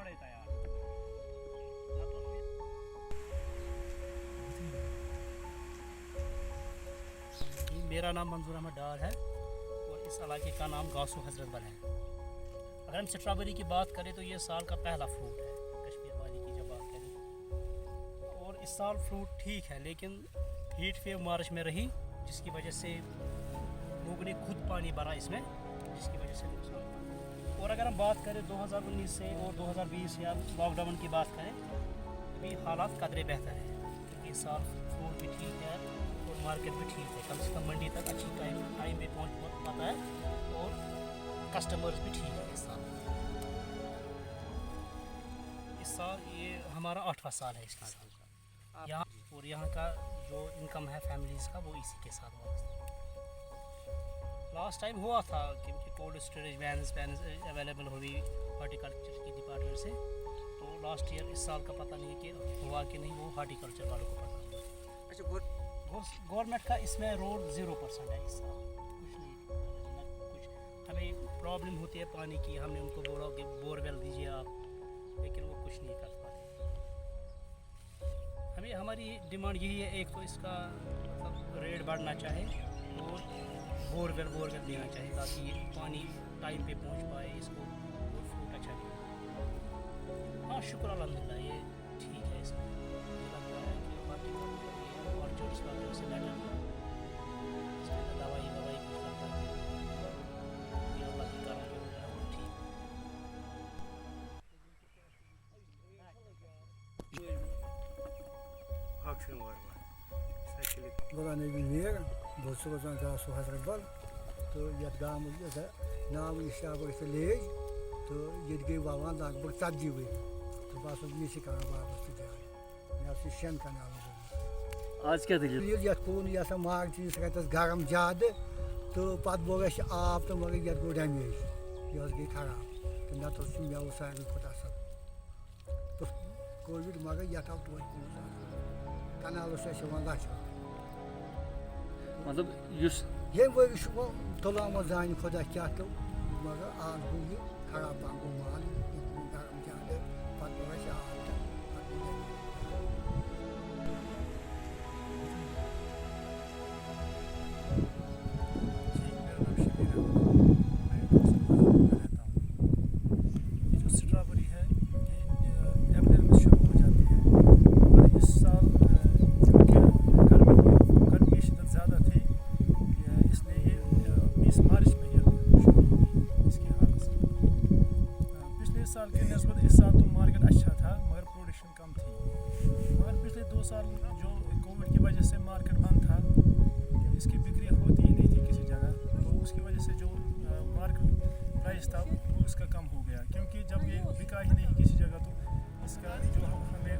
बड़े तैयार। मेरा नाम मंजूर अहमद डार है और इस इलाके का नाम गासू हजरत बल है। अगर हम स्ट्रॉबेरी की बात करें तो ये साल का पहला फ्रूट है कश्मीर वाली की जब बात करें, और इस साल फ्रूट ठीक है लेकिन हीट वेव मार्च में रही जिसकी वजह से लोगों ने खुद पानी भरा इसमें, जिसकी वजह से नुकसान हुआ। और अगर हम बात करें 2019 से और 2020 या लॉकडाउन की बात करें, अभी हालात कदरे बेहतर है क्योंकि इस साल फ्रूट भी ठीक है और मार्केट भी ठीक है, कम से कम मंडी तक अच्छी टाइम पे पहुंच पाता है और कस्टमर्स भी ठीक है। इस साल ये हमारा 8वां साल है इसका यहाँ, और यहाँ का जो इनकम है फैमिलीज़ का वो इसी के साथ वाबस्ता है। लास्ट टाइम हुआ था क्योंकि कोल्ड स्टोरेज वैन्स अवेलेबल हुई हॉर्टिकल्चर की डिपार्टमेंट से, तो लास्ट ईयर इस साल का पता नहीं कि हुआ कि नहीं, वो हॉर्टिकल्चर वालों को पता नहीं। अच्छा, गवर्नमेंट का इसमें रोल 0% है इस साल, कुछ नहीं, कुछ हमें प्रॉब्लम होती है पानी की, हमने उनको बोला कि बोरवेल दीजिए आप, लेकिन वो कुछ नहीं कर पाते। हमें हमारी डिमांड यही है, एक तो इसका मतलब रेट बढ़ना चाहिए और बोरवेल देना चाहिए ताकि ये पानी टाइम पे पहुंच पाए इसको और फ्रूट अच्छा दे। हाँ शुक्र अल्हम्दुलिल्लाह ये ठीक है। इसमें मुझे लगता है कि बाकी और जो इसका से बेटर इसमें दवाई कुछ लगता है ये अल्लाह की करम जो है वो ठीक Buradan evlilik, dostumuzdan daha su hazır var. To yadgamız da naam işabı işte lej. To yedge vavan da bu tadji हुई. तो बस ये सिखाना बात होती है। मैं आपसे शेम का नाम बोलूँ। आज क्या तकलीफ? ये कौन ये ऐसा मार्ग चीज कहते हैं गरम ज़्यादा तो पत बोला कि आप तो मगर ये को डैमेज ये उसकी खराब तो ना तो मैं उस साइड को तासा तो कोविड मगर ये था तो कनाल से शवांगा मतलब युस ये वो इसको तोला मजाइन खुदा क्या तो मगर आज हुई खराब बांगो माल गरम ज़्यादा पत बोला कि आप स्ट्रॉबेरी है ये अप्रैल में शुरू हो जाती है, और इस साल क्योंकि गर्मी शिद्दत ज़्यादा थी इसलिए ये 20 मार्च में ये शुरू हुई इसकी हालत से। पिछले साल के नस्बत इस साल तो मार्केट अच्छा था मगर प्रोडक्शन कम थी, मगर पिछले 2 साल जो कोविड की वजह से मार्केट बंद था, इसकी बिक्री होती ही नहीं थी किसी जगह, तो उसकी वजह से जो मार्केट प्राइस था वो उसका कम हो गया, क्योंकि जब ये बिका ही नहीं किसी जगह तो इसका जो हमें